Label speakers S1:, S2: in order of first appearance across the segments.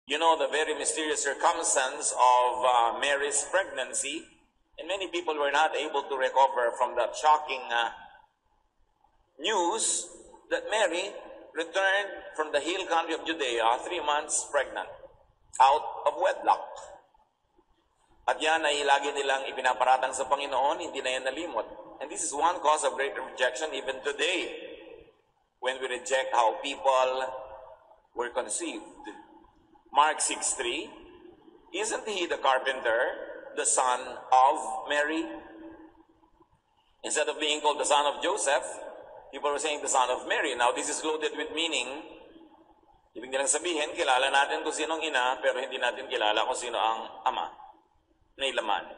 S1: You know the very mysterious circumstance of Mary's pregnancy, and many people were not able to recover from that shocking news that Mary returned from the hill country of Judea 3 months pregnant, out of wedlock. At yan ay lagi nilang ipinaparatang sa Panginoon, hindi na yan nalimot. And this is one cause of great rejection even today, when we reject how people were conceived. Mark 6:3, isn't he the carpenter, the son of Mary? Instead of being called the son of Joseph, people were saying the son of Mary. Now, this is loaded with meaning. Ibig nilang sabihin, kilala natin kung sinong ina, pero hindi natin kilala kung sino ang ama. Nailaman.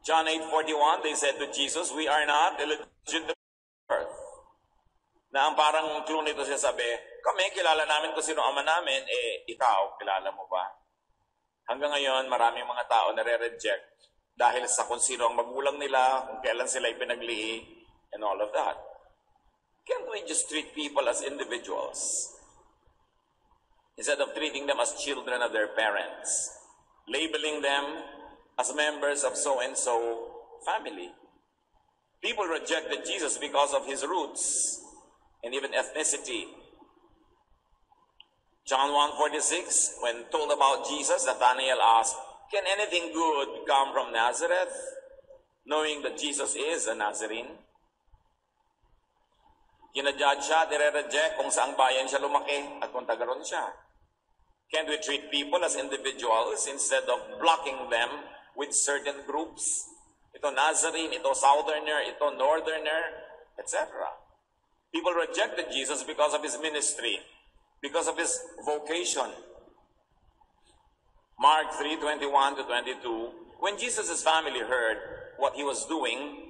S1: John 8:41, they said to Jesus, we are not illegitimate birth. Na ang parang clue nito siya sabi, kami, kilala namin kung sino ama namin, ikaw, kilala mo ba? Hanggang ngayon, maraming mga tao nare-reject dahil sa kung sino ang magulang nila, kung kailan sila ipinaglihi, and all of that. Can't we just treat people as individuals instead of treating them as children of their parents, labeling them as members of so-and-so family? People rejected Jesus because of his roots and even ethnicity. John 1:46, when told about Jesus, Nathanael asked, can anything good come from Nazareth? Knowing that Jesus is a Nazarene. Ginajudge siya, dire-reject kung saang bayan siya lumaki at kung taga-ron siya. Can't we treat people as individuals instead of blocking them with certain groups? Ito Nazarene, ito Southerner, ito Northerner, etc. People rejected Jesus because of his ministry, because of his vocation. Mark 3:21-22, when Jesus' family heard what he was doing,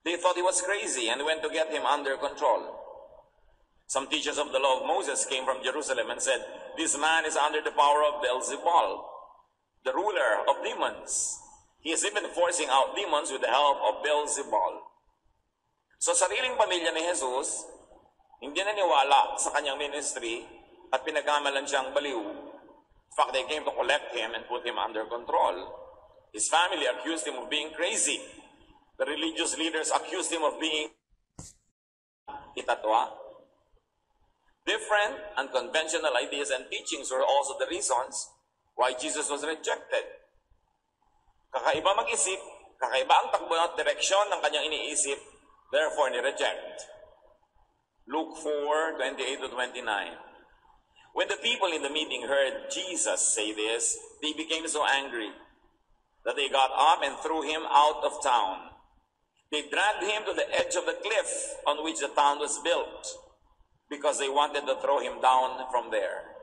S1: they thought he was crazy and went to get him under control. Some teachers of the law of Moses came from Jerusalem and said, this man is under the power of Beelzebul, the ruler of demons. He is even forcing out demons with the help of Beelzebul. So sariling pamilya ni Jesus, hindi naniwala sa kanyang ministry at pinagkamalan siyang baliw. In fact, they came to collect him and put him under control. His family accused him of being crazy. The religious leaders accused him of being itatwa. Different, unconventional ideas and teachings were also the reasons why Jesus was rejected. Kakaiba mag-isip, kakaiba ang takbo at direksyon ng kanyang iniisip, therefore ni-reject. Luke 4:28-29. When the people in the meeting heard Jesus say this, they became so angry that they got up and threw him out of town. They dragged him to the edge of the cliff on which the town was built because they wanted to throw him down from there.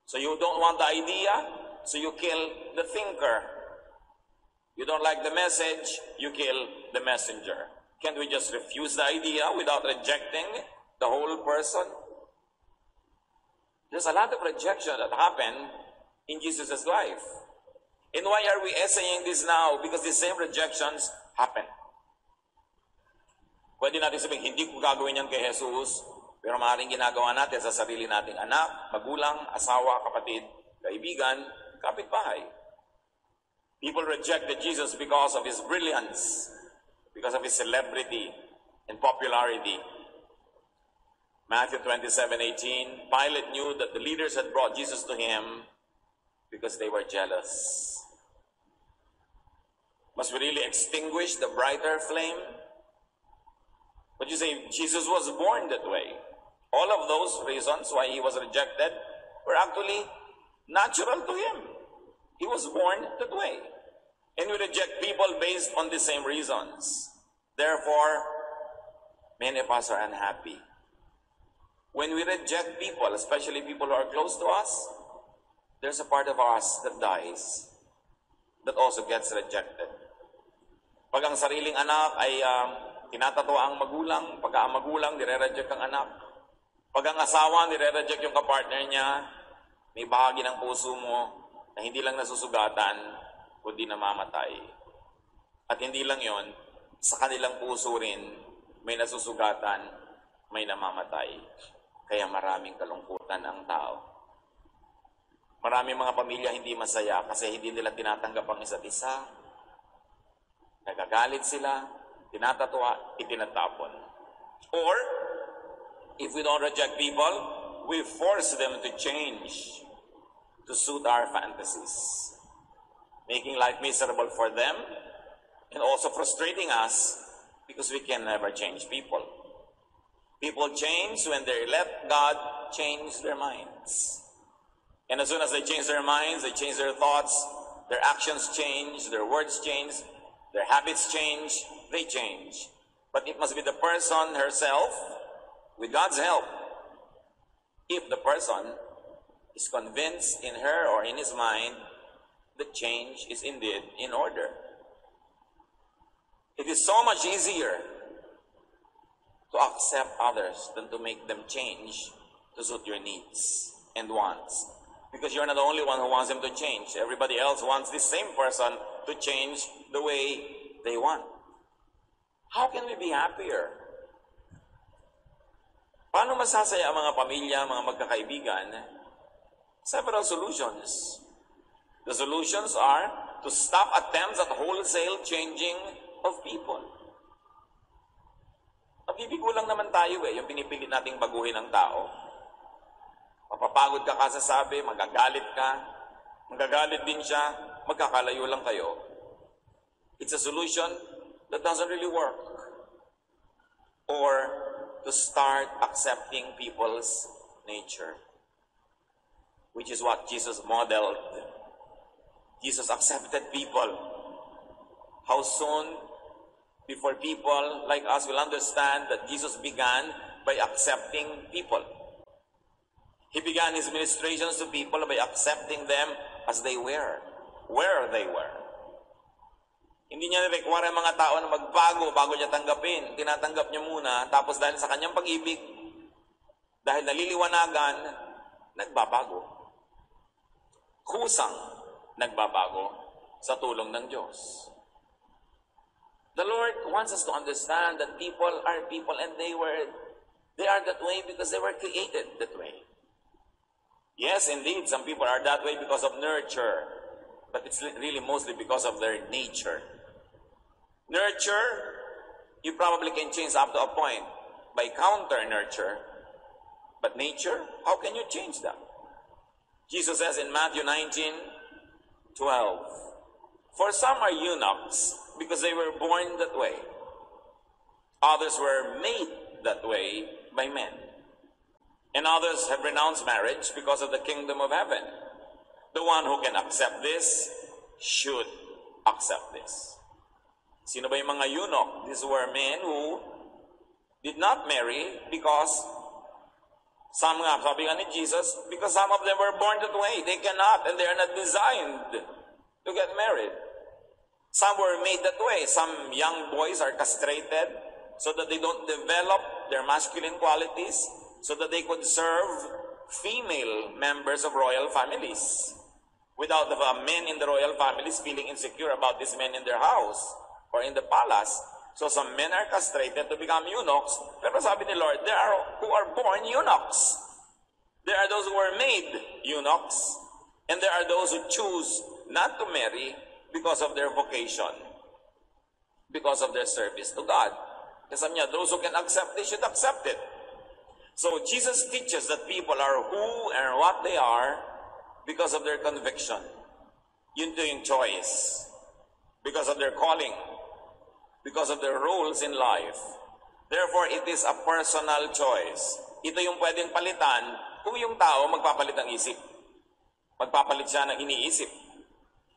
S1: So you don't want the idea, so you kill the thinker. You don't like the message, you kill the messenger. Can't we just refuse the idea without rejecting the whole person? There's a lot of rejection that happened in Jesus' life. And why are we essaying this now? Because the same rejections happen. Pwede natin sabihin, hindi ko gagawin yan kay Jesus, pero maaaring ginagawa natin sa sarili nating anak, magulang, asawa, kapatid, kaibigan, kapitbahay. People rejected Jesus because of his brilliance, because of his celebrity and popularity. Matthew 27:18, Pilate knew that the leaders had brought Jesus to him because they were jealous. Must we really extinguish the brighter flame? But you say, Jesus was born that way. All of those reasons why he was rejected were actually natural to him. He was born that way. And we reject people based on the same reasons. Therefore, many of us are unhappy. When we reject people, especially people who are close to us, there's a part of us that dies, that also gets rejected. Pag ang sariling anak ay tinatatwa ang magulang, pag ang magulang, nire-reject ang anak. Pag ang asawa, nire-reject yung kapartner niya, may bahagi ng puso mo na hindi lang nasusugatan, kundi namamatay. At hindi lang yon, sa kanilang puso rin, may nasusugatan, may namamatay. Kaya maraming kalungkutan ang tao. Maraming mga pamilya hindi masaya kasi hindi nila tinatanggap ang isa't isa. Nagagalit sila, tinatatwa, itinatapon. Or, if we don't reject people, we force them to change to suit our fantasies, making life miserable for them and also frustrating us because we can never change people. People change when they let God change their minds. And as soon as they change their minds, they change their thoughts, their actions change, their words change, their habits change, they change. But it must be the person herself, with God's help, if the person is convinced in her or in his mind that change is indeed in order. It is so much easier to accept others than to make them change to suit your needs and wants. Because you're not the only one who wants them to change. Everybody else wants this same person to change the way they want. How can we be happier? Paano masasaya ang mga pamilya, mga magkakaibigan? Several solutions. The solutions are to stop attempts at wholesale changing of people. Nabibigo lang naman tayo yung pinipilit nating baguhin ang tao. Mapapagod ka kasasabi, magagalit ka, magagalit din siya, magkakalayo lang kayo. It's a solution that doesn't really work. Or to start accepting people's nature, which is what Jesus modeled. Jesus accepted people. How soon before people like us will understand that Jesus began by accepting people? He began his ministrations to people by accepting them as they were, where they were. Hindi niya require ang mga tao na magbago bago niya tanggapin. Tinatanggap niya muna, tapos dahil sa kanyang pag-ibig, dahil naliliwanagan, nagbabago. Kusang nagbabago sa tulong ng Diyos. The Lord wants us to understand that people are people and they are that way because they were created that way. Yes, indeed, some people are that way because of nurture, but it's really mostly because of their nature. Nurture, you probably can change up to a point by counter-nurture, but nature, how can you change that? Jesus says in Matthew 19:12, "For some are eunuchs because they were born that way. Others were made that way by men. And others have renounced marriage because of the kingdom of heaven. The one who can accept this should accept this." Sino ba yung mga eunuch? These were men who did not marry because sabi nga ni Jesus, because some of them were born that way. They cannot and they are not designed to get married. Some were made that way. Some young boys are castrated so that they don't develop their masculine qualities, so that they could serve female members of royal families without the men in the royal families feeling insecure about these men in their house or in the palace. So some men are castrated to become eunuchs. Pero sabi ni Lord, there are who are born eunuchs. There are those who are made eunuchs. And there are those who choose not to marry because of their vocation, because of their service to God. Kasi sabi niya, those who can accept, they should accept it. So Jesus teaches that people are who and what they are because of their conviction. Yun to yung choice. Because of their calling. Because of their roles in life. Therefore, it is a personal choice. Ito yung pwedeng palitan kung yung tao magpapalit ng isip. Magpapalit siya ng iniisip.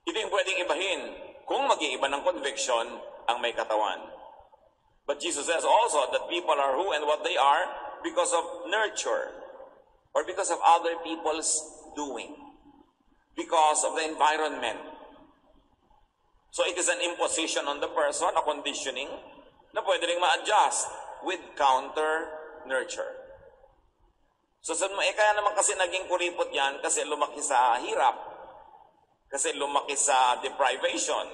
S1: Ito yung pwedeng ibahin kung mag-iiba ng conviction ang may katawan. But Jesus says also that people are who and what they are because of nurture or because of other people's doing, because of the environment. So it is an imposition on the person, a conditioning, na pwede rin ma-adjust with counter-nurture. So kaya naman kasi naging kuripot yan kasi lumaki sa hirap, kasi lumaki sa deprivation,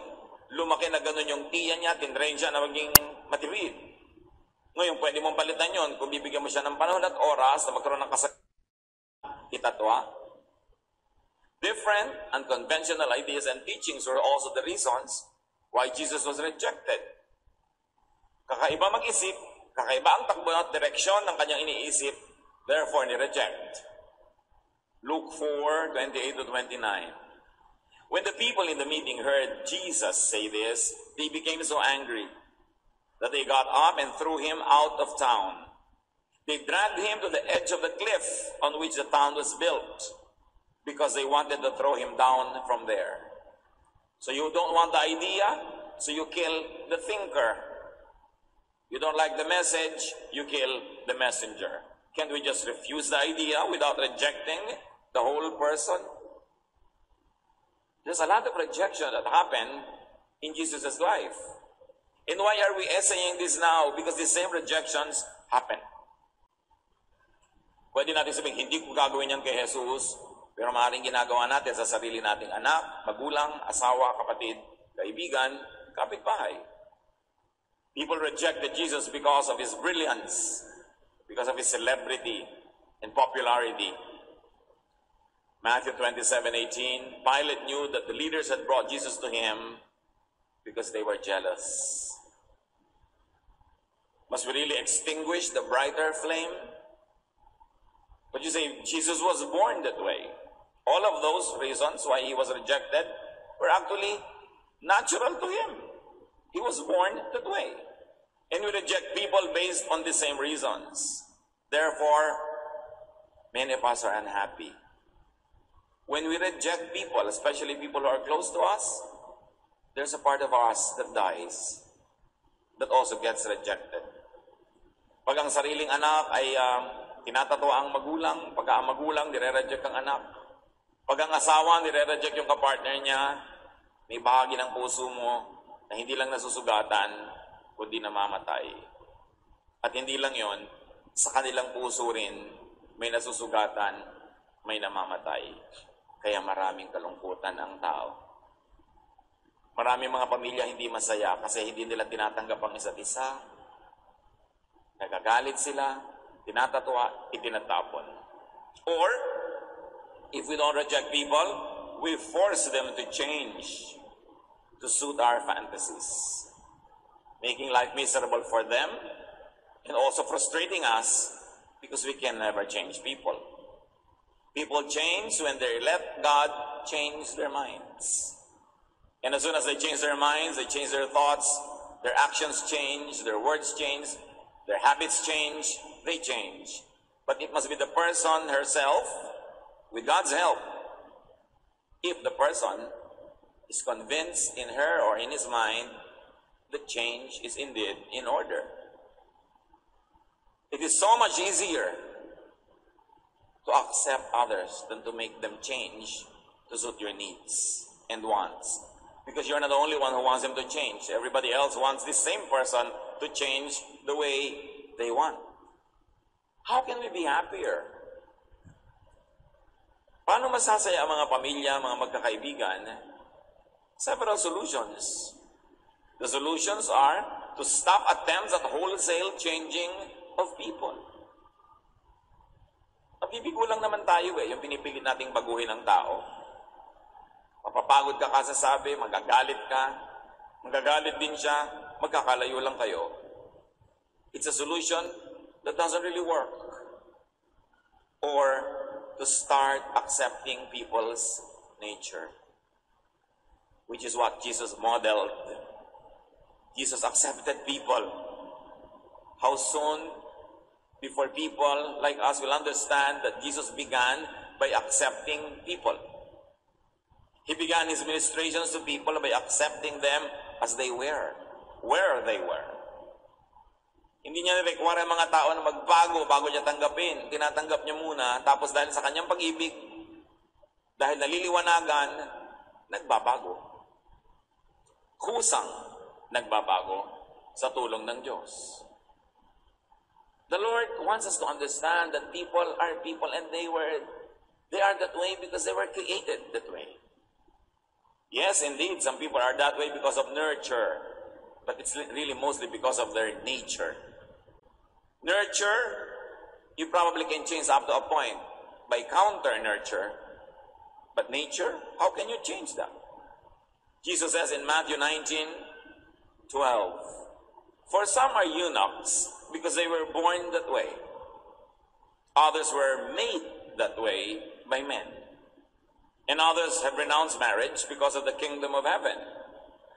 S1: lumaki na ganun yung tiya niya, tinrain siya na maging matiwid. Ngayon, pwede mong palitan yun kung bibigyan mo siya ng panahon at oras na magkaroon ng itatwa. different, unconventional ideas and teachings were also the reasons why Jesus was rejected. Kakaiba mag-isip, kakaiba ang takbo at direksyon ng kanyang iniisip, therefore ni-reject. Luke 4:28-29. When the people in the meeting heard Jesus say this, they became so angry that they got up and threw him out of town. They dragged him to the edge of the cliff on which the town was built, because they wanted to throw him down from there. So you don't want the idea, so you kill the thinker. You don't like the message, you kill the messenger. Can't we just refuse the idea without rejecting the whole person? There's a lot of rejection that happened in Jesus' life. And why are we essaying this now? Because the same rejections happen. Pwede natin sabihin, hindi ko gagawin yan kay Jesus, pero maaaring ginagawa natin sa sarili nating anak, magulang, asawa, kapatid, kaibigan, kapitbahay. People rejected Jesus because of his brilliance, because of his celebrity and popularity. Matthew 27:18, Pilate knew that the leaders had brought Jesus to him because they were jealous. Must we really extinguish the brighter flame? But you say, Jesus was born that way. All of those reasons why he was rejected were actually natural to him. He was born that way. And we reject people based on the same reasons. Therefore, many of us are unhappy. When we reject people, especially people who are close to us, there's a part of us that dies, that also gets rejected. Pag ang sariling anak ay tinatatawa ang magulang, pag ang magulang, nire-reject ang anak. Pag ang asawa, nire-reject yung kapartner niya, may bahagi ng puso mo na hindi lang nasusugatan, kundi namamatay. At hindi lang yon, sa kanilang puso rin, may nasusugatan, may namamatay. Kaya maraming kalungkutan ang tao. Maraming mga pamilya hindi masaya kasi hindi nila tinatanggap ang isa't isa. Nagagalit sila, tinatatwa, itinatapon. Or, if we don't reject people, we force them to change to suit our fantasies, making life miserable for them and also frustrating us because we can never change people. People change when they let God change their minds. And as soon as they change their minds, they change their thoughts, their actions change, their words change, their habits change, they change. But it must be the person herself, with God's help. If the person is convinced in her or in his mind that change is indeed in order. It is so much easier to accept others than to make them change to suit your needs and wants. Because you're not the only one who wants them to change. Everybody else wants this same person to change the way they want. How can we be happier? Paano masasaya ang mga pamilya, mga magkakaibigan? Several solutions. The solutions are to stop attempts at wholesale changing of people. Nabibigo lang naman tayo yung pinipilit nating baguhin ang tao. Mapapagod ka kasasabi, magagalit ka, magagalit din siya, magkakalayo lang kayo. It's a solution that doesn't really work. Or to start accepting people's nature, which is what Jesus modeled. Jesus accepted people. How soon before people like us will understand that Jesus began by accepting people? He began his ministrations to people by accepting them as they were, where they were. Hindi niya require ang mga tao na magbago bago niya tanggapin. Tinatanggap niya muna, tapos dahil sa kanyang pag-ibig, dahil naliliwanagan, nagbabago. Kusang nagbabago sa tulong ng Diyos. The Lord wants us to understand that people are people and they are that way because they were created that way. Yes, indeed, some people are that way because of nurture, but it's really mostly because of their nature. Nurture, you probably can change up to a point by counter nurture, But nature, how can you change that? Jesus says in Matthew 19:12, "For some are eunuchs because they were born that way. Others were made that way by men. And others have renounced marriage because of the kingdom of heaven.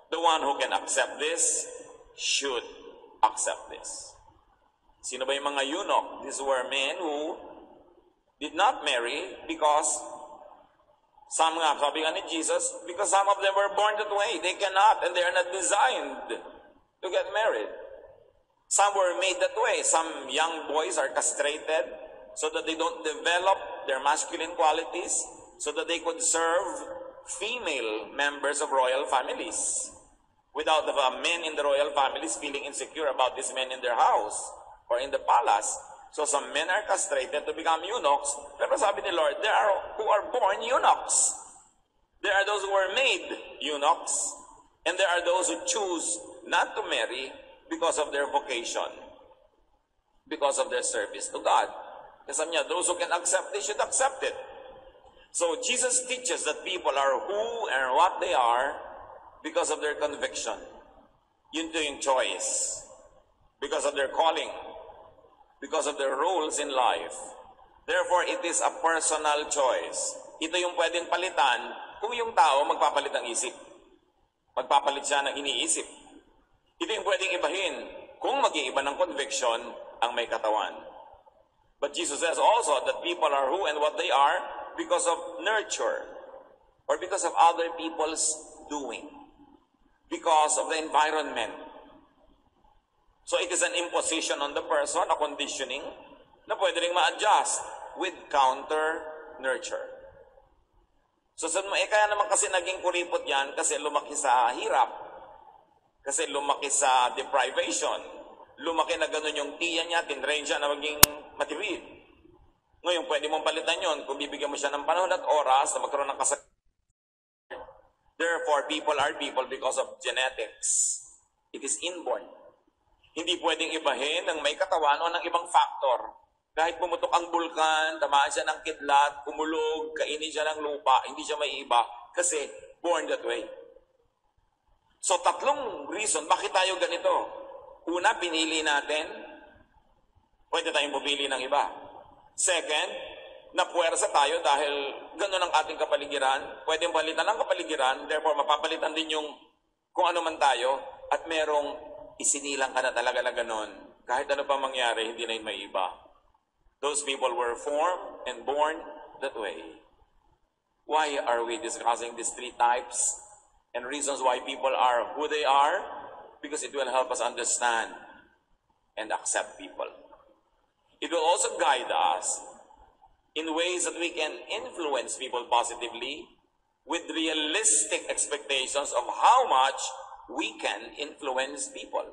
S1: The one who can accept this should accept this." Sino ba yung mga eunuch? These were men who did not marry because some nga, sabi nga ni Jesus, because some of them were born that way. They cannot and they are not designed to get married. Some were made that way. Some young boys are castrated so that they don't develop their masculine qualities, so that they could serve female members of royal families without the men in the royal families feeling insecure about these men in their house or in the palace. So some men are castrated to become eunuchs. Pero sabi ni Lord, there are who are born eunuchs. There are those who are made eunuchs. And there are those who choose not to marry because of their vocation, because of their service to God. Kasi sabi niya, those who can accept, they should accept it. So Jesus teaches that people are who and what they are because of their conviction. Yun to yung choice. Because of their calling. Because of their roles in life. Therefore, it is a personal choice. Ito yung pwedeng palitan kung yung tao magpapalit ng isip. Magpapalit siya ng iniisip. Ito yung pwedeng ibahin kung mag-iiba ng conviction ang may katawan. But Jesus says also that people are who and what they are because of nurture or because of other people's doing. Because of the environment. So it is an imposition on the person, a conditioning, na pwede rin ma-adjust with counter-nurture. So kaya naman kasi naging kuripot yan kasi lumaki sa hirap. Kasi lumaki sa deprivation. Lumaki na ganun yung tiya niya, tinrain siya na maging matiwid. Ngayon, pwede mong palitan yon kung bibigyan mo siya ng panahon at oras na magkaroon ng kasakit. Therefore, people are people because of genetics. It is inborn. Hindi pwedeng ibahin ng may katawan o ng ibang factor. Kahit pumutok ang bulkan, tamaan siya ng kidlat, kumulog, kainin siya ng lupa, hindi siya maiiba kasi born that way. So tatlong reason, bakit tayo ganito? Una, pinili natin, pwede tayong pumili ng iba. Second, napuwersa tayo dahil gano'n ang ating kapaligiran. Pwedeng palitan ang kapaligiran, therefore mapapalitan din yung kung ano man tayo at merong isinilang ka na talaga na ganon. Kahit ano pa mangyari, hindi na yun may iba. Those people were formed and born that way. Why are we discussing these three types and reasons why people are who they are? Because it will help us understand and accept people. It will also guide us in ways that we can influence people positively with realistic expectations of how much we can influence people,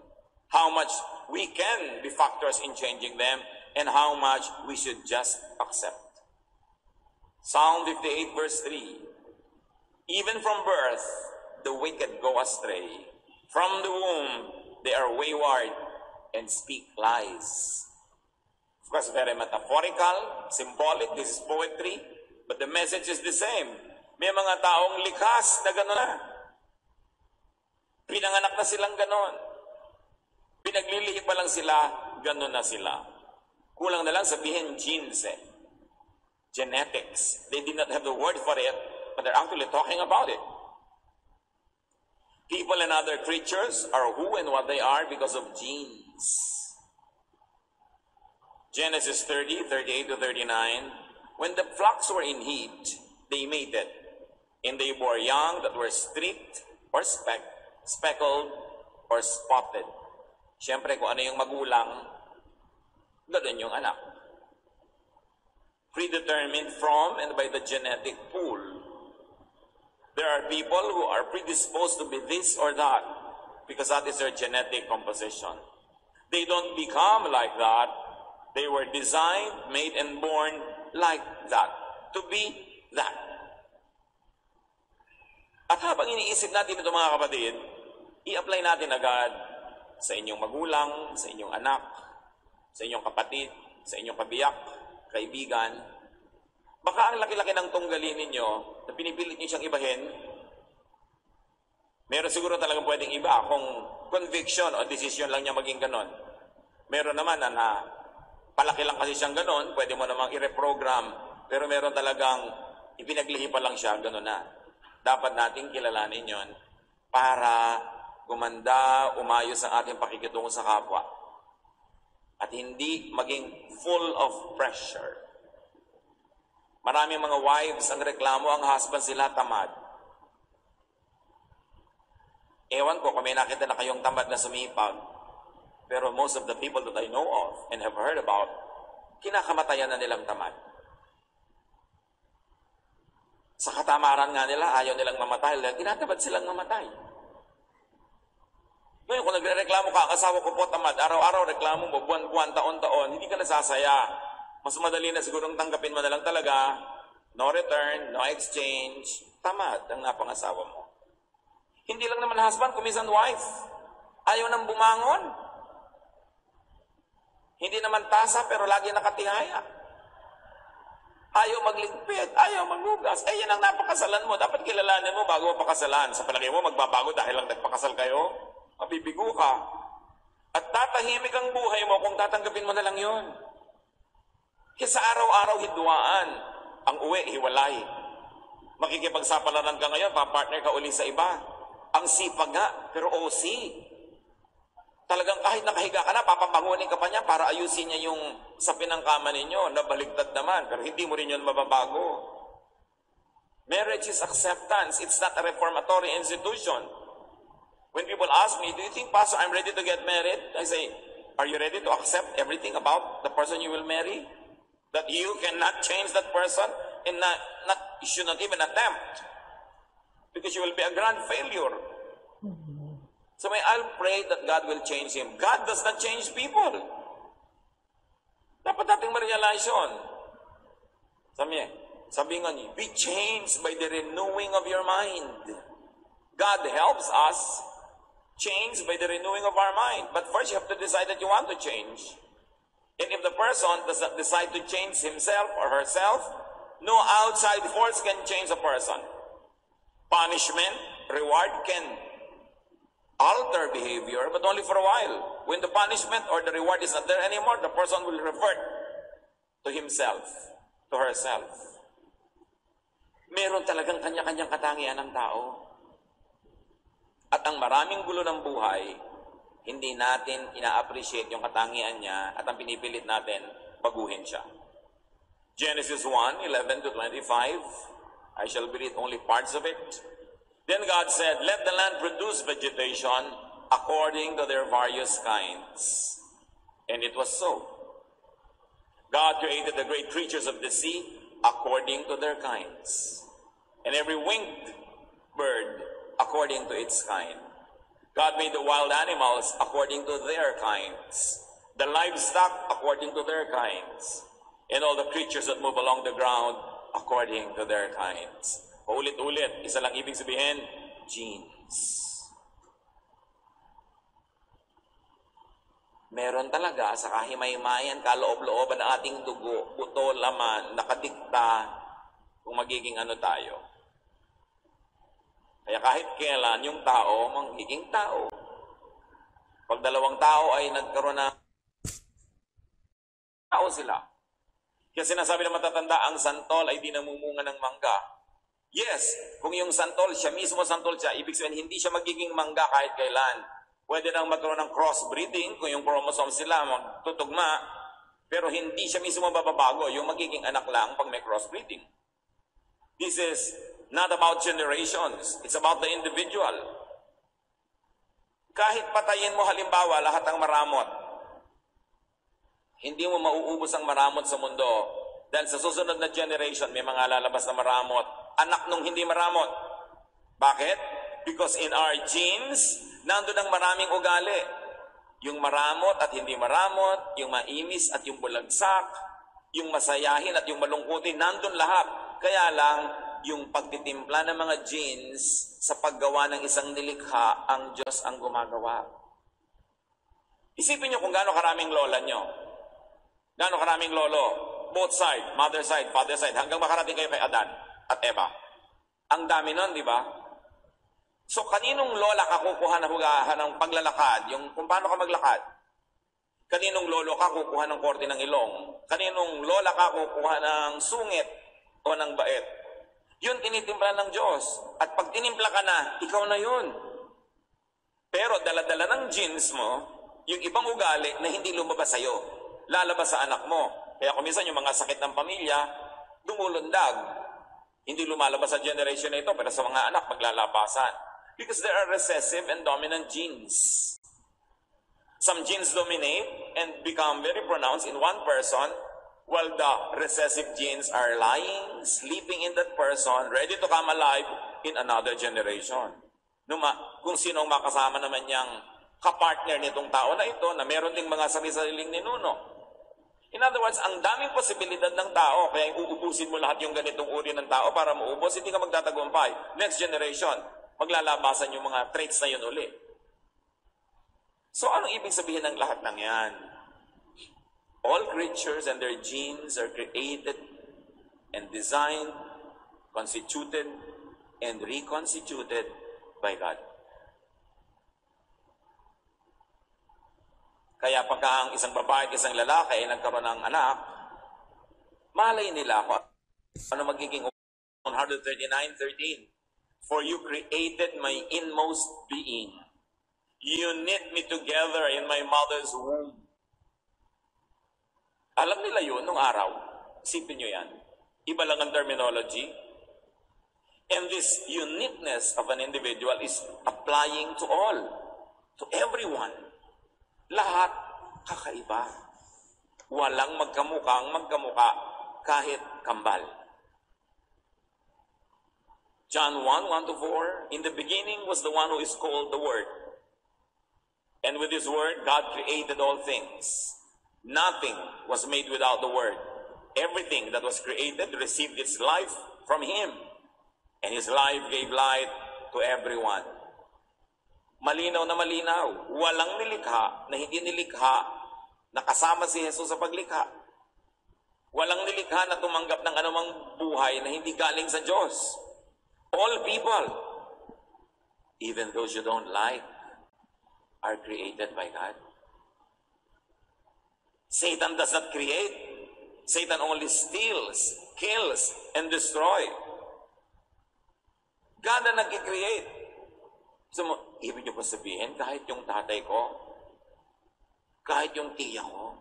S1: how much we can be factors in changing them, and how much we should just accept. Psalm 58 verse 3, "Even from birth the wicked go astray. From the womb they are wayward and speak lies." Of course, very metaphorical, symbolic, this is poetry, but the message is the same. May mga taong likas na gano'n na. Pinanganak na silang ganon. Pinaglilihi pa lang sila, ganon na sila. Kulang na lang sabihin genes eh. Genetics. They did not have the word for it, but they're actually talking about it. People and other creatures are who and what they are because of genes. Genesis 30:38-39. When the flocks were in heat, they mated, and they bore young that were streaked or speckled or spotted. Siyempre, kung ano yung magulang, ganun yung anak. Predetermined from and by the genetic pool. There are people who are predisposed to be this or that because that is their genetic composition. They don't become like that. They were designed, made, and born like that. To be that. At habang iniisip natin ito mga kapatid, i-apply natin agad sa inyong magulang, sa inyong anak, sa inyong kapatid, sa inyong kabiyak, kaibigan. Baka ang laki-laki ng tunggalin ninyo na pinipilit niyo siyang ibahin. Meron siguro talagang pwedeng iba kung conviction o decision lang niya maging ganon. Meron naman na palaki lang kasi siyang ganon, pwede mo namang i-reprogram, pero meron talagang ipinaglihi pa lang siya, ganon na. Dapat nating kilalanin yon para gumanda, umayos ang ating pakikitungo sa kapwa. At hindi maging full of pressure. Maraming mga wives ang reklamo, ang husband sila tamad. Ewan ko kung may nakita na kayong tamad na sumipag. Pero most of the people that I know of and have heard about, kinakamatayan na nilang tamad. Sa katamaran nga nila, ayaw nilang mamatay. Tinatamad silang mamatay. Ngayon, kung nagre-reklamo ka, ang asawa ko po tamad, araw-araw reklamo mo, buwan-buwan, taon-taon, hindi ka nasasaya. Mas madali na sigurong tanggapin mo na lang talaga, no return, no exchange, tamad ang napangasawa mo. Hindi lang naman husband, kuminsan wife. Ayaw nang bumangon. Hindi naman tasa, pero lagi nakatihaya. Ayaw magligpit, ayaw maghugas. Eh, yan ang napakasalan mo. Dapat kilalanin mo bago mapakasalan. Sa palagay mo, magbabago dahil lang nagpakasal kayo? Mabibigo ka. At tatahimik ang buhay mo kung tatanggapin mo na lang yon. Kasi araw-araw hidwaan. Ang uwi, hiwalay. Makikipagsapalaran ka ngayon, papartner ka uli sa iba. Ang sipag nga, pero OC. Talagang kahit nakahiga ka na, papabangunin ka pa niya para ayusin niya yung sapin ng kama ninyo. Nabaligtad naman, pero hindi mo rin yun mababago. Marriage is acceptance. It's not a reformatory institution. When people ask me, do you think, Pastor, I'm ready to get married? I say, are you ready to accept everything about the person you will marry? That you cannot change that person and you should not even attempt. Because you will be a grand failure. So I'll pray that God will change him. God does not change people. Dapat nating ma-realize yun. Sabi nga niyo, be changed by the renewing of your mind. God helps us change by the renewing of our mind. But first you have to decide that you want to change. And if the person does not decide to change himself or herself, no outside force can change a person. Punishment, reward can alter behavior, but only for a while. When the punishment or the reward is not there anymore, the person will revert to himself, to herself. Meron talagang kanya-kanyang katangian ng tao. At ang maraming gulo ng buhay, hindi natin ina-appreciate yung katangian niya at ang pinipilit natin, baguhin siya. Genesis 1:11 to 25. I shall read only parts of it. Then God said, let the land produce vegetation according to their various kinds. And it was so. God created the great creatures of the sea according to their kinds. And every winged bird according to its kind. God made the wild animals according to their kinds. The livestock according to their kinds. And all the creatures that move along the ground according to their kinds. Paulit-ulit, isa lang ibig sabihin, genes. Meron talaga sa kahimay-mayan, kaloob-looban ng ating dugo, buto, laman, nakadikta kung magiging ano tayo. Kaya kahit kailan yung tao, magiging tao. Pag dalawang tao ay nagkaroon na tao sila. Kasi sinasabi ng matatanda, ang santol ay di namumunga ng mangga. Yes, kung yung santol, siya mismo santol siya, ibig sabihin hindi siya magiging mangga kahit kailan. Pwede nang magkaroon ng crossbreeding kung yung chromosome sila magtutugma, pero hindi siya mismo mababago, yung magiging anak lang pag may crossbreeding. This is not about generations, it's about the individual. Kahit patayin mo halimbawa lahat ng maramot, hindi mo mauubos ang maramot sa mundo dahil sa susunod na generation may mga lalabas na maramot, anak nung hindi maramot. Bakit? Because in our genes, nandun ang maraming ugali. Yung maramot at hindi maramot, yung mainis at yung bulagsak, yung masayahin at yung malungkutin, nandun lahat. Kaya lang, yung pagtitimpla ng mga genes sa paggawa ng isang nilikha, ang Diyos ang gumagawa. Isipin nyo kung gaano karaming lola nyo. Gaano karaming lolo. both side, mother side, father side, hanggang makarating kayo kay Adan at Eva. Ang dami nun, di ba? So, kaninong lola ka kukuha na hugahan ng paglalakad, yung kung paano ka maglakad? Kaninong lolo ka kukuha ng korte ng ilong? Kaninong lola ka kukuha ng sungit o ng bait? Yun tinitimpla ng Diyos. At pag tinimpla ka na, ikaw na yun. Pero dala-dala ng genes mo, yung ibang ugali na hindi lumabas sa'yo, lalabas sa anak mo. Kaya kung minsan yung mga sakit ng pamilya, dumulundag. Hindi lumalabas sa generation na ito, pero sa mga anak, maglalabasan. Because there are recessive and dominant genes. Some genes dominate and become very pronounced in one person, while the recessive genes are lying, sleeping in that person, ready to come alive in another generation. Kung sinong makasama naman niyang kapartner nitong tao na ito, na meron ding mga sarili-sariling ninuno. In other words, ang daming posibilidad ng tao, kaya uubusin mo lahat yung ganitong uri ng tao para maubos, hindi ka magtatagumpay. Next generation, maglalabasan yung mga traits na yun uli. So, anong ibig sabihin ng lahat ng yan? All creatures and their genes are created and designed, constituted, and reconstituted by God. Kaya pagka ang isang babae at isang lalaki ay nagkaroon ng anak, malay nila kung ano magiging 139:13. For you created my inmost being. You knit me together in my mother's womb. Alam nila yun nung araw. Isipin nyo yan. Iba lang ang terminology. And this uniqueness of an individual is applying to all. To everyone. Lahat kakaiba. Walang magkamukhang magkamuka kahit kambal. John 1:1-4, in the beginning was the one who is called the Word. And with His Word, God created all things. Nothing was made without the Word. Everything that was created received its life from Him. And His life gave light to everyone. Malinaw na malinaw. Walang nilikha na hindi nilikha na kasama si Jesus sa paglikha. Walang nilikha na tumanggap ng anumang buhay na hindi galing sa Diyos. All people, even those you don't like, are created by God. Satan does not create. Satan only steals, kills, and destroys. God na nag-create. So, ibig niyo po sabihin, kahit yung tatay ko, kahit yung tiya ko,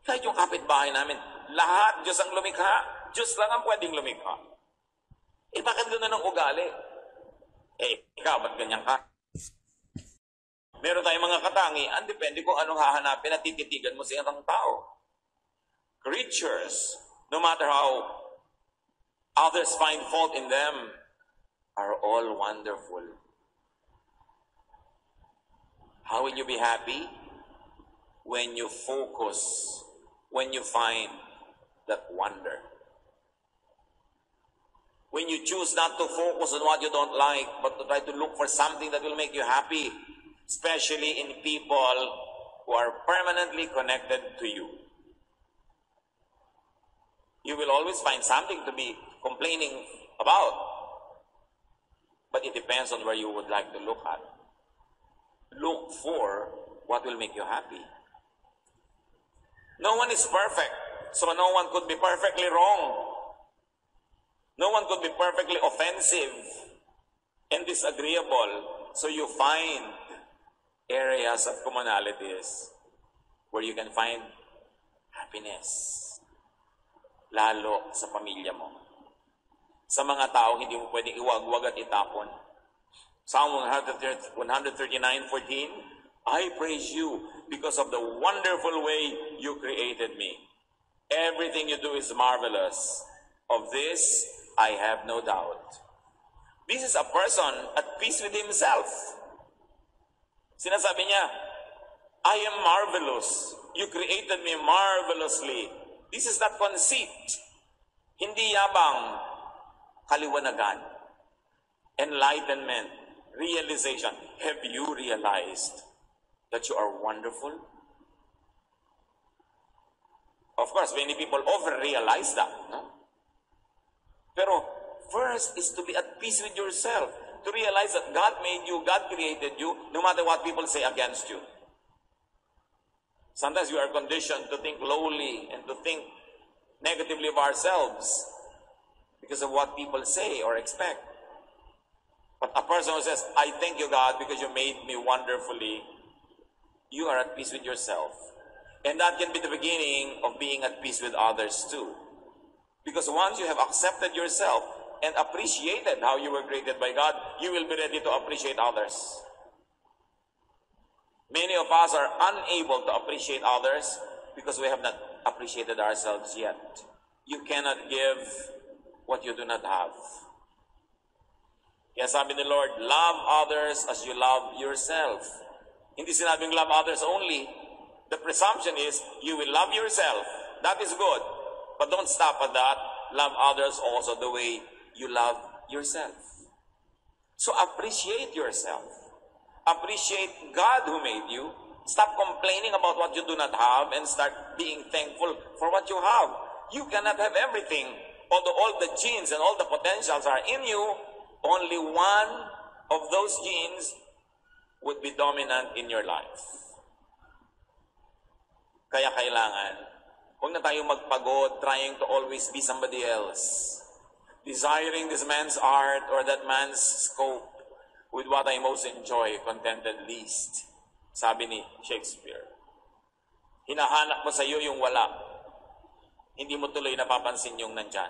S1: kahit yung kapitbahay namin, lahat Diyos ang lumikha. Diyos lang ang pwedeng lumikha. Eh, bakit gano'n ang ugali? Eh, ikaw, ba't ganyan ka? Meron tayong mga katangian, depende kung anong hahanapin at tititigan mo sa isang tao. Creatures, no matter how others find fault in them, are all wonderful. How will you be happy? When you focus, when you find that wonder. When you choose not to focus on what you don't like, but to try to look for something that will make you happy, especially in people who are permanently connected to you. You will always find something to be complaining about, but it depends on where you would like to look at. Look for what will make you happy. No one is perfect, so no one could be perfectly wrong. No one could be perfectly offensive and disagreeable. So you find areas of commonalities where you can find happiness. Lalo sa pamilya mo. Sa mga tao, hindi mo pwedeng iwagwag at itapon. Psalm 139:14, I praise you because of the wonderful way you created me. Everything you do is marvelous. Of this, I have no doubt. This is a person at peace with himself. Sinasabi niya, I am marvelous. You created me marvelously. This is not conceit. Hindi yabang, kaliwanagan, enlightenment, realization. Have you realized that you are wonderful? Of course, many people over-realize that. No? Pero first is to be at peace with yourself. To realize that God made you, God created you, no matter what people say against you. Sometimes we are conditioned to think lowly and to think negatively of ourselves because of what people say or expect. But a person who says, I thank you, God, because you made me wonderfully, you are at peace with yourself. And that can be the beginning of being at peace with others too. Because once you have accepted yourself and appreciated how you were created by God, you will be ready to appreciate others. Many of us are unable to appreciate others because we have not appreciated ourselves yet. You cannot give what you do not have. Kaya sabi ni Lord, love others as you love yourself. Hindi sinabing love others only. The presumption is you will love yourself. That is good. But don't stop at that. Love others also the way you love yourself. So appreciate yourself. Appreciate God who made you. Stop complaining about what you do not have and start being thankful for what you have. You cannot have everything. Although all the genes and all the potentials are in you, only one of those genes would be dominant in your life. Kaya kailangan, huwag na tayong magpagod trying to always be somebody else. Desiring this man's art or that man's scope with what I most enjoy, contented least. Sabi ni Shakespeare. Hinahanap mo sa iyo yung wala. Hindi mo tuloy napapansin yung nandyan.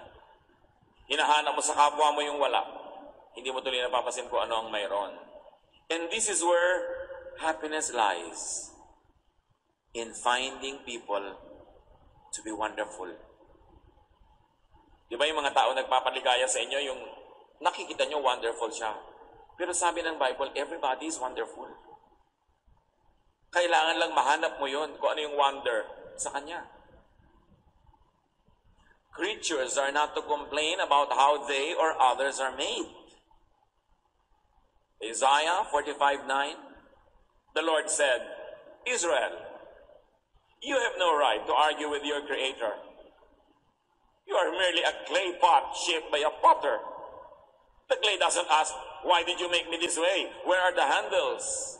S1: Hinahanap mo sa kapwa mo yung wala. Hindi mo tuloy napapansin kung ano ang mayroon. And this is where happiness lies. In finding people to be wonderful. Di ba yung mga tao nagpapaligaya sa inyo, yung nakikita nyo wonderful siya. Pero sabi ng Bible, everybody is wonderful. Kailangan lang mahanap mo yun kung ano yung wonder sa Kanya. Creatures are not to complain about how they or others are made. Isaiah 45:9, the Lord said, Israel, you have no right to argue with your Creator. You are merely a clay pot shaped by a potter. The clay doesn't ask, why did you make me this way? Where are the handles?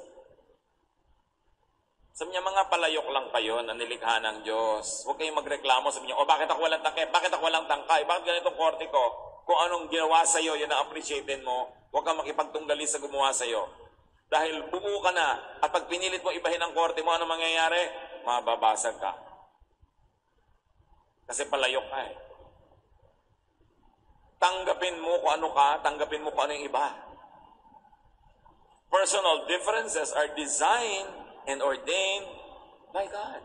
S1: Sabi niya, mga palayok lang kayo na nilikha ng Diyos. Huwag kayong magreklamo. Sabi niya, bakit ako walang tangkay? Bakit ako walang tangkay? Bakit ganitong korte ko? Kung anong ginawa sa'yo, yun ang appreciatein mo. Huwag kang makipagtunggali sa gumawa sa'yo. Dahil buo ka na, at pag pinilit mo ibahin ang korte mo, ano mangyayari? Mababasag ka. Kasi palayok ka eh. Tanggapin mo kung ano ka, tanggapin mo kung ano yung iba. Personal differences are designed and ordained by God.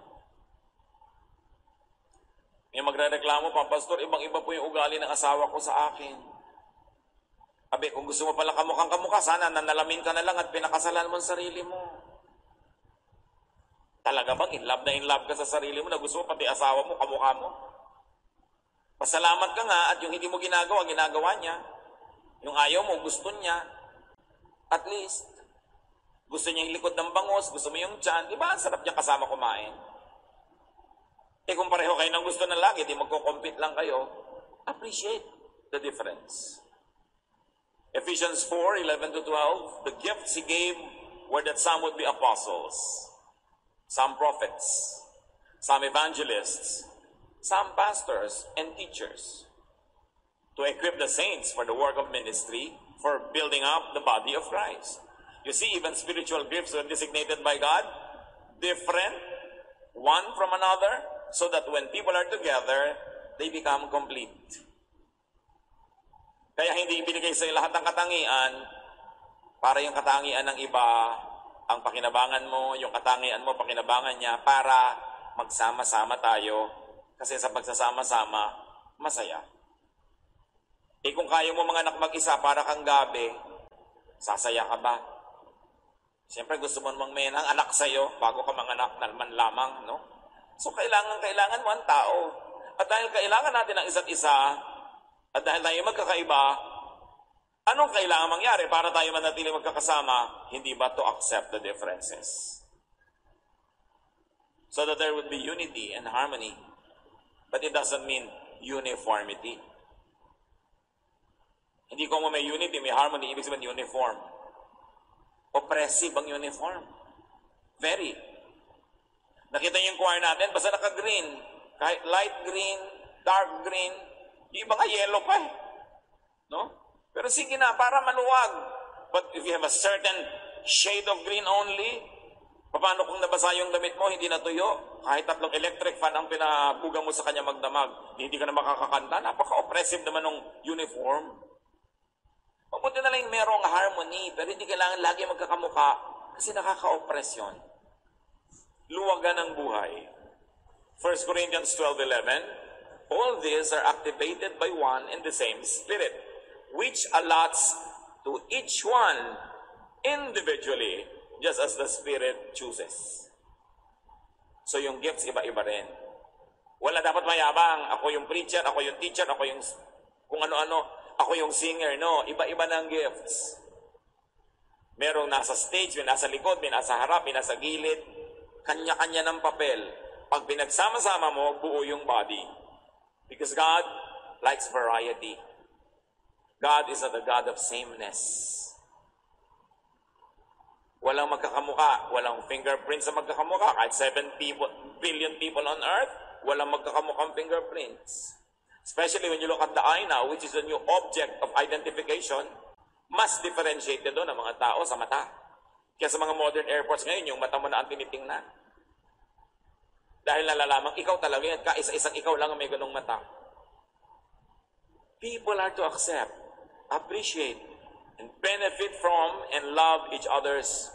S1: May magre-reklamo pa, Pastor, ibang-iba po yung ugali ng asawa ko sa akin. Abi, kung gusto mo pala kamukhang-kamukha, sana nanalamin ka na lang at pinakasalan mo ang sarili mo. Talaga bang in love ka sa sarili mo na gusto mo pati asawa mo, kamukha mo? Pasalamat ka nga at yung hindi mo ginagawa, ginagawa niya. Yung ayaw mo, gusto niya. At least, gusto niya yung likod ng bangos, gusto mo yung tiyan. Di ba? Ang sarap niya kasama kumain. Eh kung pareho kayo ng gusto ng lagi, di magko-compete lang kayo. Appreciate the difference. Ephesians 4:11-12, the gifts He gave were that some would be apostles, some prophets, some evangelists, some pastors and teachers, to equip the saints for the work of ministry, for building up the body of Christ. You see, even spiritual gifts were designated by God, different, one from another, so that when people are together, they become complete. Kaya hindi ibinigay sa lahat ng katangian para yung katangian ng iba ang pakinabangan mo, yung katangian mo, pakinabangan niya, para magsama-sama tayo. Kasi sa pagsasama-sama, masaya. Eh kung kaya mo mga anak mag-isa para kang gabi, sasaya ka ba? Siyempre gusto mo namang may anak sa'yo bago ka manganak naman lamang, no? So kailangan mo ang tao. At dahil kailangan natin ang isa't isa, at dahil tayo magkakaiba, anong kailangan mangyari para tayo manatili magkakasama? Hindi ba to accept the differences? So that there would be unity and harmony. But it doesn't mean uniformity. Hindi ko may unity, may harmony, ibig sabihin uniform. Oppressive ang uniform. Very. Nakita niyo yung choir natin, basta naka-green. Kahit light green, dark green, yung iba nga yellow pa eh. No? Pero sige na, para maluwag. But if you have a certain shade of green only, paano kung nabasa yung damit mo, hindi natuyo? Kahit 3 electric fan ang pinabuga mo sa kanya magdamag, hindi ka na makakakanta. Napaka-oppressive naman ng uniform. Mabuti na lang merong harmony, pero hindi kailangan lagi magkakamuka kasi nakaka-oppression. Luwagan ng buhay. 1 Corinthians 12:11, all these are activated by one and the same Spirit, which allots to each one individually, just as the Spirit chooses. So yung gifts, iba-iba rin. Wala dapat mayabang. Ako yung preacher, ako yung teacher, ako yung kung ano-ano. Ako yung singer, no. Iba-iba ng gifts. Merong nasa stage, may nasa likod, may nasa harap, may nasa gilid. Kanya-kanya ng papel. Pag pinagsama-sama mo, buo yung body. Because God likes variety. God is not a God of sameness. Walang magkakamuka, walang fingerprints na magkakamuka. Kahit 7 billion people on earth, walang magkakamukang fingerprints. Especially when you look at the eye now, which is the new object of identification, mas differentiated doon ang mga tao sa mata. Kaya sa mga modern airports ngayon, yung mata mo na ang tinitingnan. Dahil nalalaman, ikaw talaga yan, kaisa-isang ikaw lang ang may ganong mata. People are to accept, appreciate, and benefit from and love each other's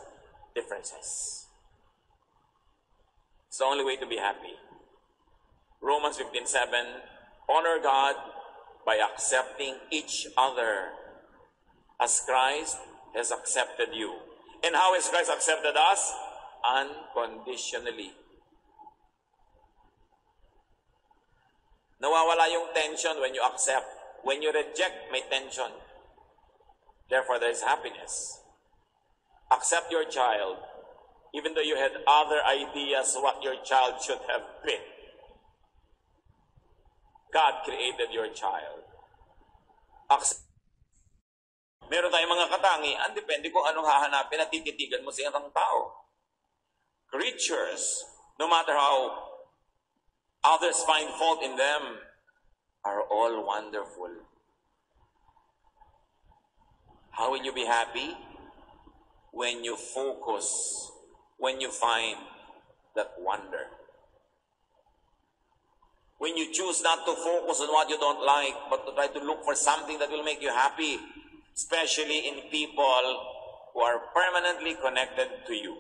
S1: differences. It's the only way to be happy. Romans 15:7, honor God by accepting each other as Christ has accepted you. And how has Christ accepted us? Unconditionally. Nawawala yung tension when you accept. When you reject, may tension. Therefore, there is happiness. Accept your child, even though you had other ideas what your child should have been. God created your child. Meron tayong mga katangian, depende kung anong hahanapin at tititigan mo sa isang tao. Creatures, no matter how others find fault in them, are all wonderful. How will you be happy? When you focus, when you find that wonder. When you choose not to focus on what you don't like, but to try to look for something that will make you happy, especially in people who are permanently connected to you.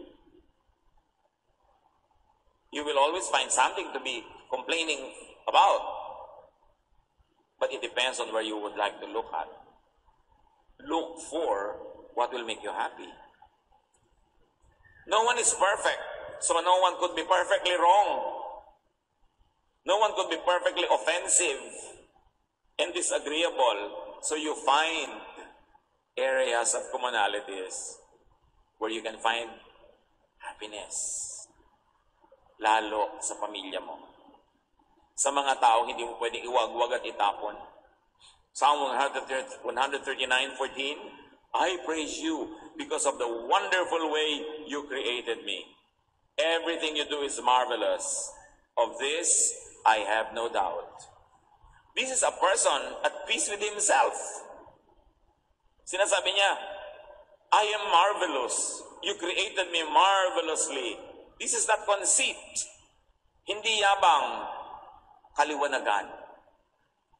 S1: You will always find something to be complaining about, but it depends on where you would like to look at. Look for what will make you happy. No one is perfect, so no one could be perfectly wrong. No one could be perfectly offensive and disagreeable. So you find areas of commonalities where you can find happiness. Lalo sa pamilya mo. Sa mga taong hindi mo pwedeng iwagwag at itapon. Psalm 139:14, I praise you because of the wonderful way you created me. Everything you do is marvelous. Of this, I have no doubt. This is a person at peace with himself. Sinasabi niya, I am marvelous. You created me marvelously. This is not conceit. Hindi yabang, kaliwanagan,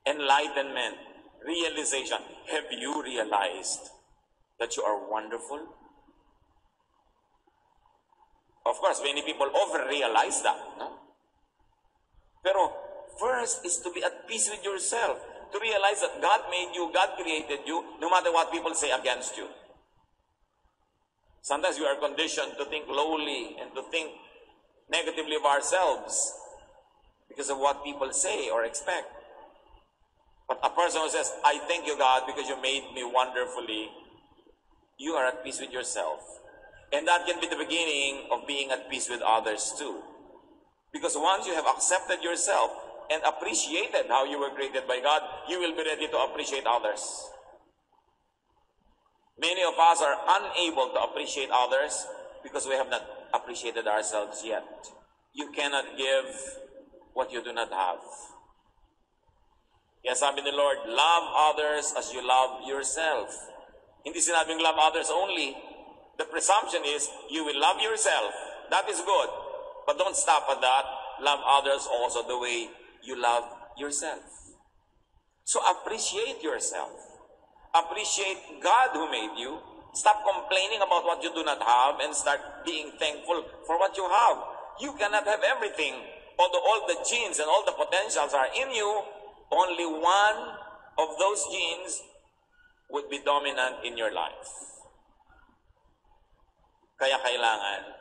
S1: enlightenment, realization. Have you realized that you are wonderful? Of course, many people over-realize that, no? Pero first is to be at peace with yourself. To realize that God made you, God created you, no matter what people say against you. Sometimes we are conditioned to think lowly and to think negatively of ourselves because of what people say or expect. But a person who says, I thank you, God, because you made me wonderfully, you are at peace with yourself. And that can be the beginning of being at peace with others too. Because once you have accepted yourself, and appreciated how you were created by God, you will be ready to appreciate others. Many of us are unable to appreciate others because we have not appreciated ourselves yet. You cannot give what you do not have. Kaya sabi ni Lord, love others as you love yourself. Hindi sinabing love others only. The presumption is you will love yourself. That is good. But don't stop at that. Love others also the way you love yourself. So appreciate yourself. Appreciate God who made you. Stop complaining about what you do not have and start being thankful for what you have. You cannot have everything. Although all the genes and all the potentials are in you, only one of those genes would be dominant in your life. Kaya kailangan,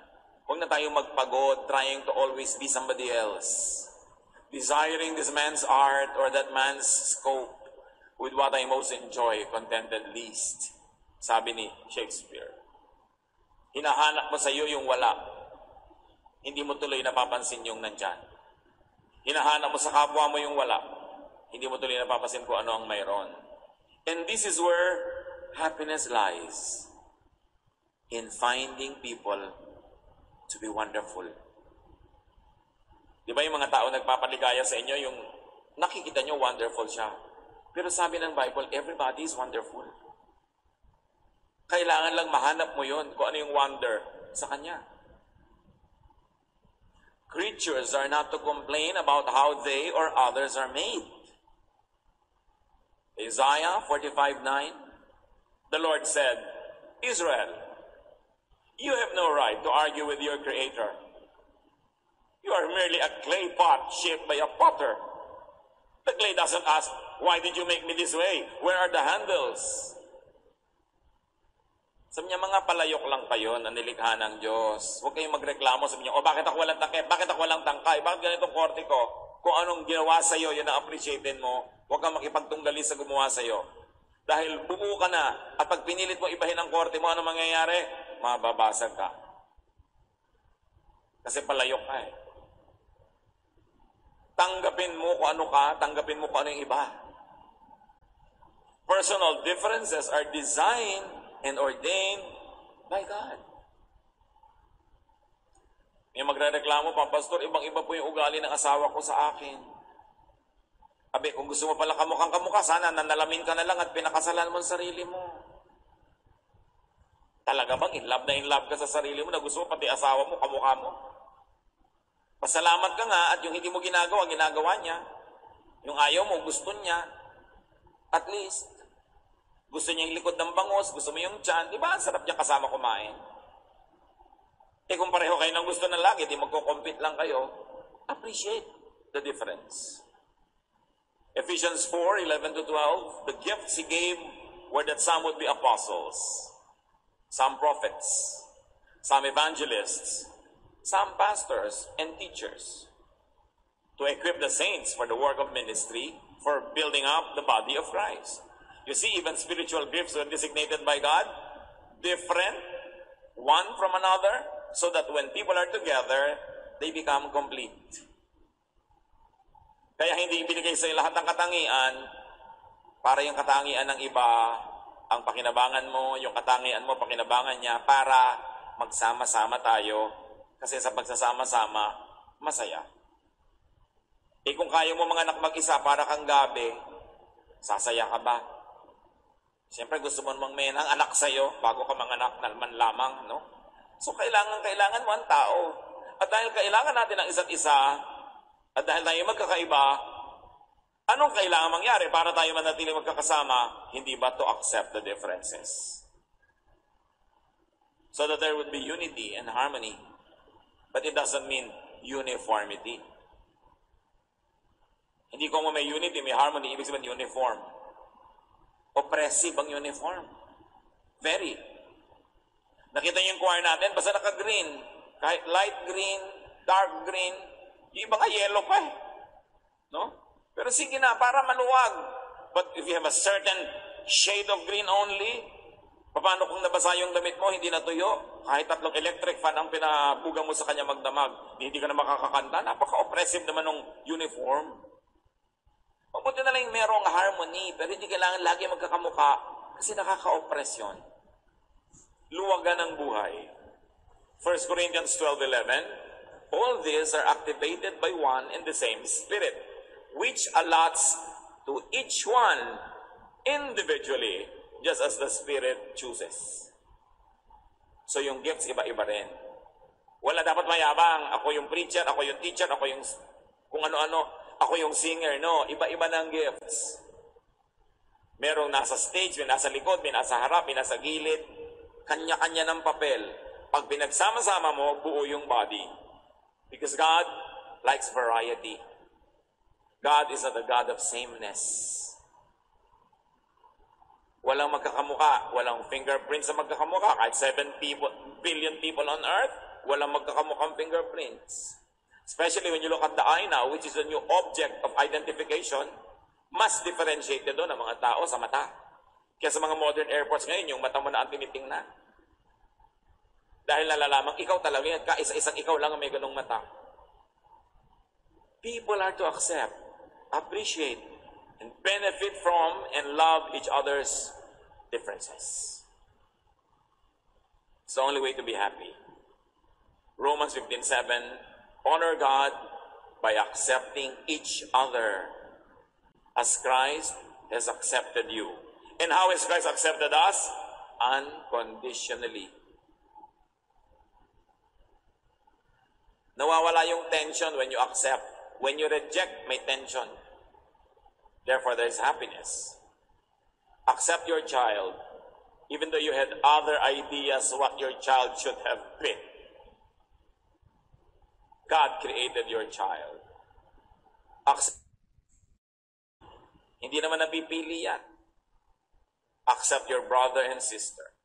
S1: huwag na tayong magpagod trying to always be somebody else. Desiring this man's art or that man's scope with what I most enjoy, contented least. Sabi ni Shakespeare. Hinahanap mo sa iyo yung wala. Hindi mo tuloy napapansin yung nandyan. Hinahanap mo sa kapwa mo yung wala. Hindi mo tuloy napapansin kung ano ang mayroon. And this is where happiness lies. In finding people to be wonderful. Di ba yung mga tao nagpapaligaya sa inyo, yung nakikita nyo wonderful siya. Pero sabi ng Bible, everybody is wonderful. Kailangan lang mahanap mo yun kung ano yung wonder sa kanya. Creatures are not to complain about how they or others are made. Isaiah 45:9, the Lord said, Israel, you have no right to argue with your Creator. You are merely a clay pot shaped by a potter. The clay doesn't ask, why did you make me this way? Where are the handles? Sabi niya, mga palayok lang kayo na nilikha ng Diyos. Huwag kayong magreklamo. Sabi niya, bakit ako walang takip? Bakit ako walang tangkay? Bakit ganitong korte ko? Kung anong ginawa sa'yo, yun ang appreciatein mo. Huwag kang makipagtunggali sa gumawa sa'yo. Dahil buo ka na, at pag pinilit mo ibahin ang korte mo, ano mangyayari? Mababasag ka. Kasi palayok ka eh. Tanggapin mo kung ano ka, tanggapin mo kung ano yung iba. Personal differences are designed and ordained by God. May magre-reklamo pa, Pastor, ibang-iba po yung ugali ng asawa ko sa akin. Abi, kung gusto mo pala kamukhang kamukha, sana nanalamin ka na lang at pinakasalan mo ang sarili mo. Talaga bang in love ka sa sarili mo na gusto mo pati asawa mo, kamukha mo? Pasalamat ka nga at yung hindi mo ginagawa, ginagawa niya. Yung ayaw mo, gusto niya. At least, gusto niya yung likod ng bangos, gusto mo yung tiyan. Di ba? Ang sarap niya kasama kumain. Eh kung pareho kayo ng gusto ng lagi, di magko-compete lang kayo. Appreciate the difference. Ephesians 4:11-12, the gifts He gave were that some would be apostles, some prophets, some evangelists, some pastors and teachers, to equip the saints for the work of ministry, for building up the body of Christ. You see, even spiritual gifts were designated by God, different, one from another, so that when people are together, they become complete. Kaya hindi ibinigay sa lahat ng katangian para yung katangian ng iba ang pakinabangan mo, yung katangian mo, pakinabangan niya, para magsama-sama tayo. Kasi sa pagsasama-sama, masaya. Eh kung kaya mo mga anak mag-isa para kang gabi, sasaya ka ba? Siyempre gusto mo namang may anak sa'yo bago ka manganak naman lamang, no? So kailangan mo ang tao. At dahil kailangan natin ang isa't isa, at dahil tayo magkakaiba, anong kailangan mangyari para tayo manatili magkakasama? Hindi ba to accept the differences? So that there would be unity and harmony. But it doesn't mean uniformity. Hindi ko mo may unity, may harmony, ibig sabihin uniform. Oppressive ang uniform. Very. Nakita niyo yung choir natin, basta naka-green. Kahit light green, dark green, yung iba nga yellow pa eh. No? Pero sige na, para maluwag. But if you have a certain shade of green only, paano kung nabasa yung damit mo, hindi natuyo? Kahit 3 electric fan ang pinabuga mo sa kanya magdamag, hindi ka na makakakanta. Napaka-oppressive naman ng uniform. Mabuti na lang merong harmony, pero hindi kailangan lagi magkakamuka kasi nakaka-oppress yun. Luwagan ng buhay. 1 Corinthians 12:11, all these are activated by one and the same Spirit, which allots to each one individually, just as the Spirit chooses. So yung gifts, iba-iba rin. Wala dapat mayabang. Ako yung preacher, ako yung teacher, ako yung kung ano-ano, ako yung singer. No, iba-iba ng gifts. Merong nasa stage, may nasa likod, may nasa harap, may nasa gilid. Kanya-kanya ng papel. Pag pinagsama-sama mo, buo yung body. Because God likes variety. God is not a God of sameness. Walang magkakamuka, walang fingerprints na magkakamuka. Kahit 7 billion people on earth, walang magkakamukhang fingerprints. Especially when you look at the eye now, which is a new object of identification, mas differentiated doon ang mga tao sa mata. Kaya sa mga modern airports ngayon, yung mata mo na ang tinitingnan. Dahil nalalamang ikaw talaga yan, kaisa-isang ikaw lang ang may ganong mata. People are to accept, appreciate, and benefit from and love each other's differences. It's the only way to be happy. Romans 15:7, honor God by accepting each other as Christ has accepted you. And how has Christ accepted us? Unconditionally. Nawawala yung tension when you accept. When you reject, may tension. Therefore, there is happiness. Accept your child, even though you had other ideas what your child should have been. God created your child. Accept. Hindi naman napipili yan. Accept your brother and sister.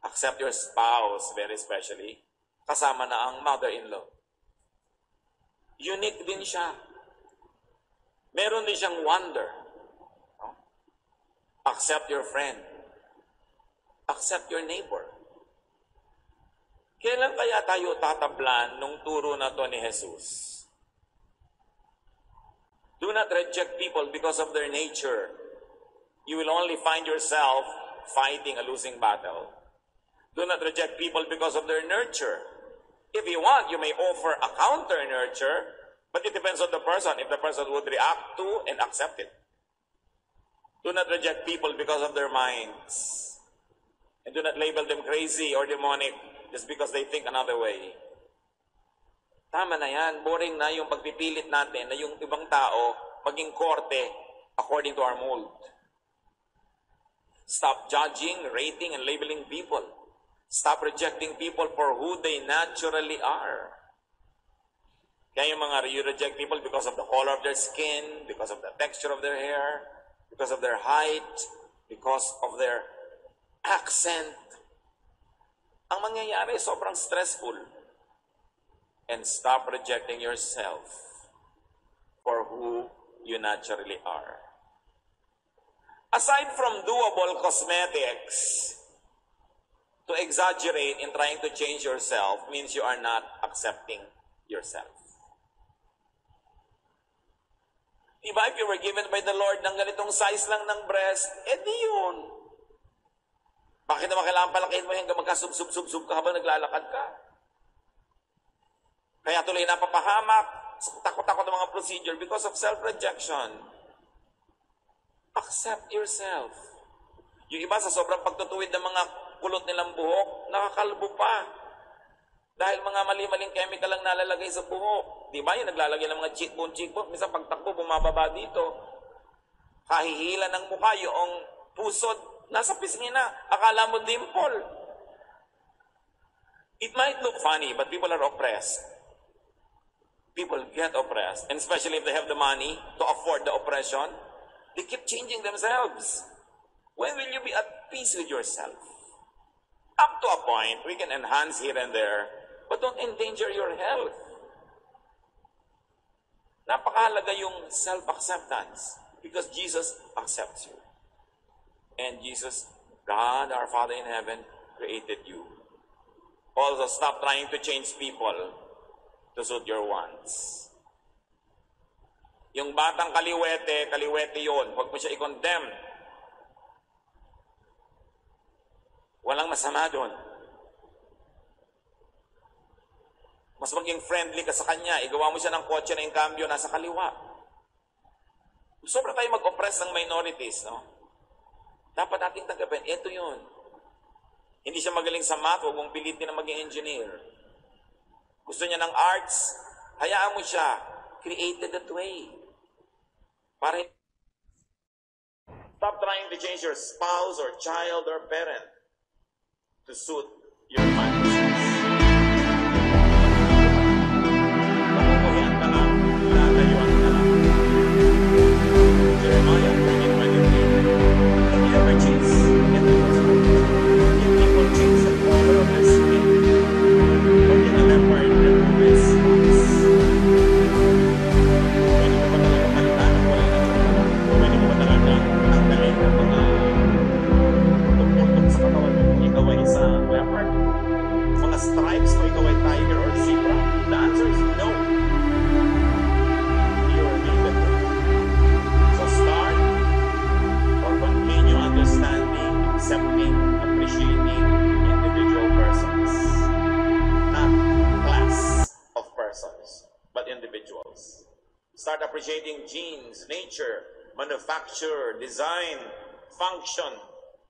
S1: Accept your spouse, very especially. Kasama na ang mother-in-law. Unique din siya. Meron din siyang wonder. Accept your friend. Accept your neighbor. Kailan kaya tayo tatablan nung turo na to ni Jesus? Do not reject people because of their nature. You will only find yourself fighting a losing battle. Do not reject people because of their nurture. If you want, you may offer a counter nurture, but it depends on the person, if the person would react to and accept it. Do not reject people because of their minds. And do not label them crazy or demonic just because they think another way. Tama na yan. Boring na yung pagpipilit natin na yung ibang tao maging korte according to our mold. Stop judging, rating, and labeling people. Stop rejecting people for who they naturally are. Kaya yung mga you reject people because of the color of their skin, because of the texture of their hair, because of their height, because of their accent. Ang mangyayari, sobrang stressful. And stop rejecting yourself for who you naturally are. Aside from doable cosmetics, to exaggerate in trying to change yourself means you are not accepting yourself. Diba, if you were given by the Lord ng ganitong size lang ng breast, edi yun. Bakit naman kailangan palakihin mo hanggang magkasub-sub-sub ka habang naglalakad ka? Kaya tuloy napapahamak, takot-takot ang mga procedure because of self-rejection. Accept yourself. Yung iba sa sobrang pagtutuwid ng mga kulot nilang buhok, nakakalbo pa. Dahil mga mali-maling chemical lang nalalagay sa buhok. Di ba? Yung naglalagay ng mga cheekbone. Minsan pagtakbo, bumababa dito. Kahihila ng mukha, yung pusod, nasa pisngi na. Akala mo dimple. It might look funny, but people are oppressed. People get oppressed. And especially if they have the money to afford the oppression, they keep changing themselves. When will you be at peace with yourself? Up to a point, we can enhance here and there, but don't endanger your health. Napakahalaga yung self-acceptance because Jesus accepts you. And Jesus, God, our Father in heaven, created you. Also, stop trying to change people to suit your wants. Yung batang kaliwete, kaliwete yun. Huwag mo siya i-condemn. Walang masama doon. Mas maging friendly ka sa kanya. Igawa mo siya ng kotse na yung cambio nasa kaliwa. Sobra tayo mag-oppress ng minorities, no? Dapat nating tanggapin. Ito yun. Hindi siya magaling sa math, huwag mong pilitin na maging engineer. Gusto niya ng arts, hayaan mo siya. Created that way. Para stop trying to change your spouse or child or parent to suit your fantasies. Pakukuhian ka lang, latayuan ka lang. Jeremiah 30:23. If you ever change, if people change the color of their skin, or in a leopard that wears spots, pwede mo ba talaga palitan ang kulay ng katawan? Pwede mo ba talaga tanggalin ang mga tumutok sa katawan mo kung ikaw ay isang leopard? Mga stripes kung ikaw ay tiger or zebra? The answer is no. You are made that way. So start or continue understanding, accepting, appreciating individual persons. Not class of persons, but individuals. Start appreciating genes, nature, manufacture, design, function,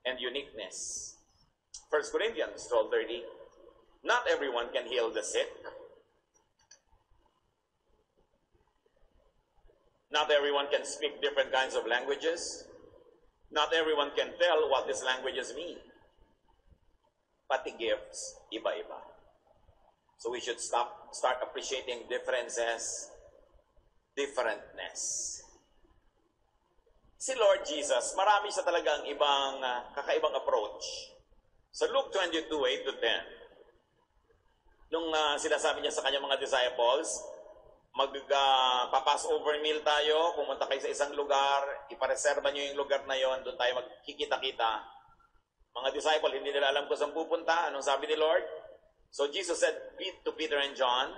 S1: and uniqueness. 1 Corinthians 12:30. Not everyone can heal the sick. Not everyone can speak different kinds of languages. Not everyone can tell what these languages mean. Pati gifts, iba-iba. So we should start appreciating differences, differentness. Si Lord Jesus, marami siya talagang ibang kakaibang approach. Sa Luke 22:8-10, nung sinasabi niya sa kanyang mga disciples, magpa-Passover meal tayo, pumunta kayo sa isang lugar, ipareserba niyo yung lugar na yon, doon tayo magkikita-kita. Mga disciple, hindi nila alam kung saan pupunta. Anong sabi ni Lord? So Jesus said to Peter and John,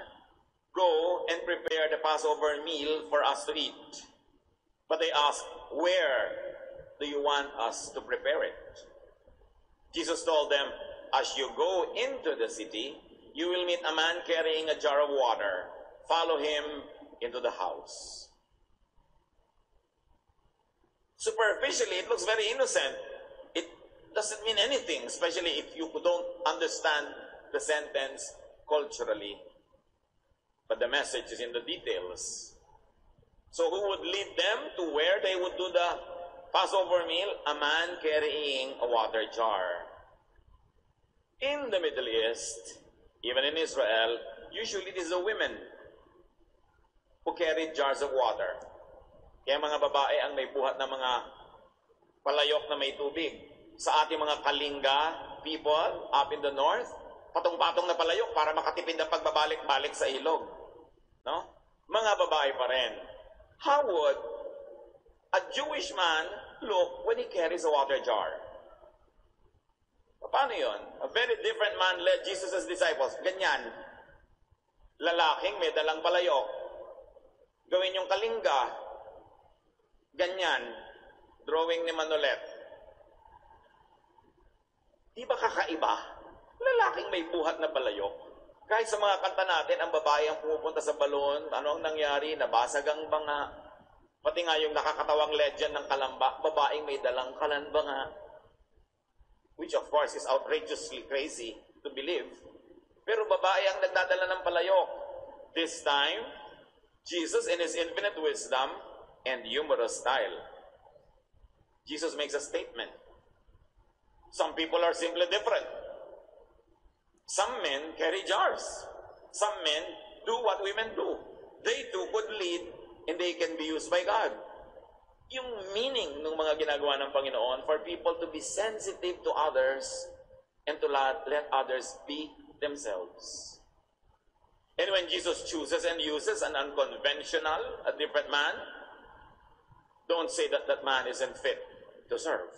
S1: "Go and prepare the Passover meal for us to eat." But they asked, "Where do you want us to prepare it?" Jesus told them, "As you go into the city, you will meet a man carrying a jar of water. Follow him into the house." Superficially, it looks very innocent. It doesn't mean anything, especially if you don't understand the sentence culturally. But the message is in the details. So who would lead them to where they would do the Passover meal? A man carrying a water jar. In the Middle East, even in Israel, usually it is the women who carried jars of water. Kaya mga babae ang may buhat na mga palayok na may tubig. Sa ating mga Kalinga people up in the north, patong-patong na palayok para makatipid ang pagbabalik-balik sa ilog. No? Mga babae pa rin. How would a Jewish man look when he carries a water jar? Paano yun? A very different man led Jesus' disciples. Ganyan. Lalaking may dalang palayok. Gawin yung Kalinga. Ganyan. Drawing ni Manolet. Di ba kakaiba? Lalaking may buhat na palayok. Kahit sa mga kanta natin, ang babae ang pumupunta sa balon, ano ang nangyari? Nabasag ang banga. Pati nga yung nakakatawang legend ng kalamba, babaeng may dalang kalanbanga. Which of course is outrageously crazy to believe. Pero babae ang nagdadala ng palayok. This time, Jesus in His infinite wisdom and humorous style, Jesus makes a statement. Some people are simply different. Some men carry jars. Some men do what women do. They too could lead and they can be used by God. Yung meaning ng mga ginagawa ng Panginoon for people to be sensitive to others and to let others be themselves. And when Jesus chooses and uses an unconventional, a different man, don't say that that man isn't fit to serve.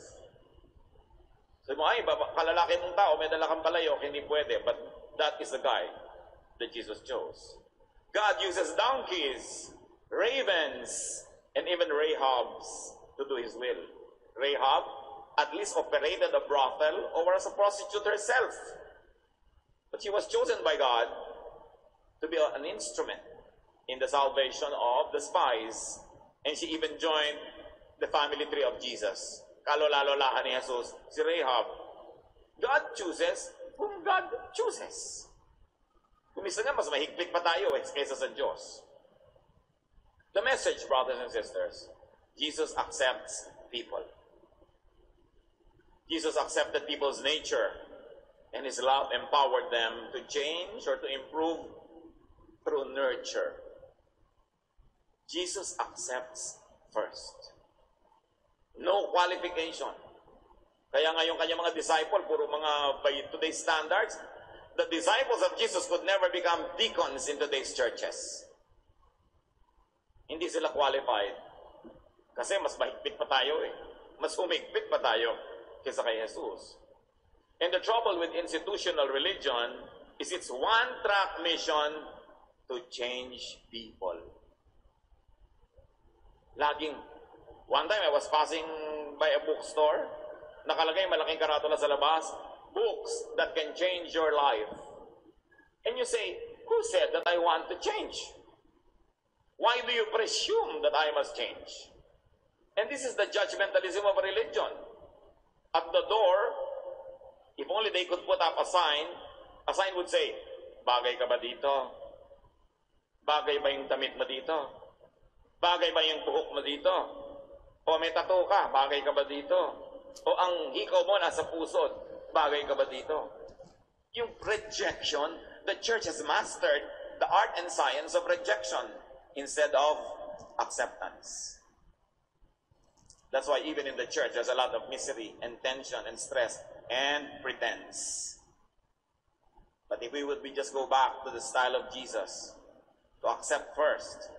S1: Sabi mo, ay, kalalaki mong tao, may dala kang palayok, hindi pwede. But that is the guy that Jesus chose. God uses donkeys, ravens, and even Rahab's to do his will. Rahab at least operated a brothel or was a prostitute herself. But she was chosen by God to be an instrument in the salvation of the spies. And she even joined the family tree of Jesus. Kalolalahan ni Jesus, si Rahab. God chooses whom God chooses. Kumisa nga, mas mahigpit pa tayo kaysa sa Diyos. The message, brothers and sisters, Jesus accepts people. Jesus accepted people's nature, and His love empowered them to change or to improve through nurture. Jesus accepts first. No qualification. Kaya nga yung kanyang mga disciple, puro mga by today's standards, the disciples of Jesus could never become deacons in today's churches. Hindi sila qualified. Kasi mas mahigpit pa tayo Mas humigpit pa tayo kaysa kay Jesus. And the trouble with institutional religion is its one-track mission to change people. One time I was passing by a bookstore, nakalagay malaking karatula sa labas, books that can change your life. And you say, who said that I want to change? Why do you presume that I must change? And this is the judgmentalism of religion. At the door, if only they could put up a sign would say, bagay ka ba dito? Bagay ba yung damit mo dito? Bagay ba yung buhok mo dito? O may tattoo ka, bagay ka ba dito? O ang hikaw mo nasa pusod, bagay ka ba dito? Yung rejection, the church has mastered the art and science of rejection instead of acceptance. That's why even in the church, there's a lot of misery and tension and stress and pretense. But if we would just go back to the style of Jesus, to accept first,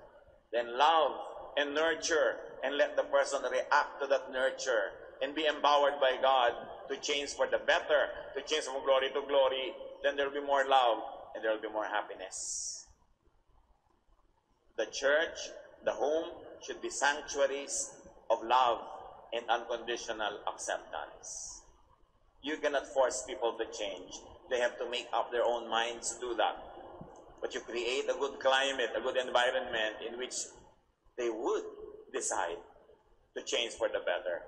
S1: then love and nurture, and let the person react to that nurture, and be empowered by God to change for the better, to change from glory to glory, then there will be more love, and there will be more happiness. The church, the home, should be sanctuaries of love and unconditional acceptance. You cannot force people to change. They have to make up their own minds to do that. But you create a good climate, a good environment in which they would decide to change for the better.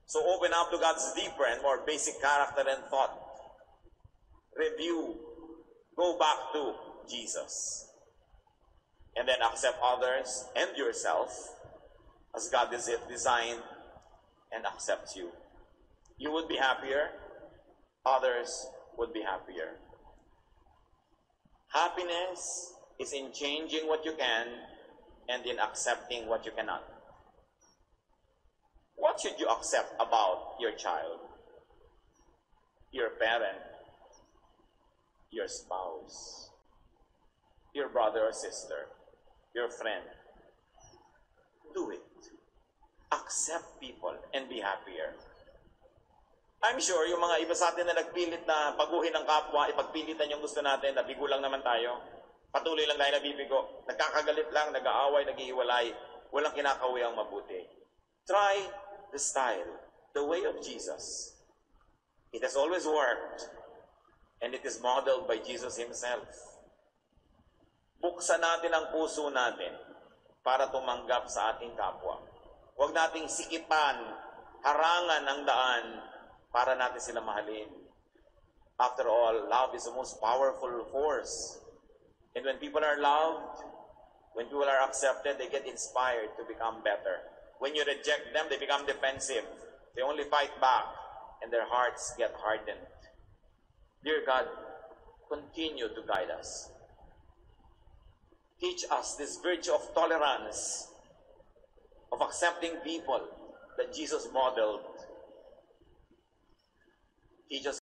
S1: So open up to God's deeper and more basic character and thought. Review. Go back to Jesus. And then accept others and yourself as God is designed and accepts you. You would be happier. Others would be happier. Happiness is in changing what you can and in accepting what you cannot. What should you accept about your child, your parent, your spouse, your brother or sister, your friend? Do it. Accept people and be happier. I'm sure yung mga iba sa atin na nagpilit na baguhin ang kapwa, ipagpilitan yung gusto natin, nabigo lang naman tayo. Patuloy lang tayo nabibigo. Nagkakagalit lang, nag-aaway, nag-iiwalay. Walang kinakawi ang mabuti. Try the style, the way of Jesus. It has always worked. And it is modeled by Jesus Himself. Buksan natin ang puso natin para tumanggap sa ating kapwa. Huwag nating sikipan, harangan ang daan para natin sila mahalin. After all, love is the most powerful force. And when people are loved, when people are accepted, they get inspired to become better. When you reject them, they become defensive. They only fight back, and their hearts get hardened. Dear God, continue to guide us. Teach us this virtue of tolerance, of accepting people that Jesus modeled. Teach us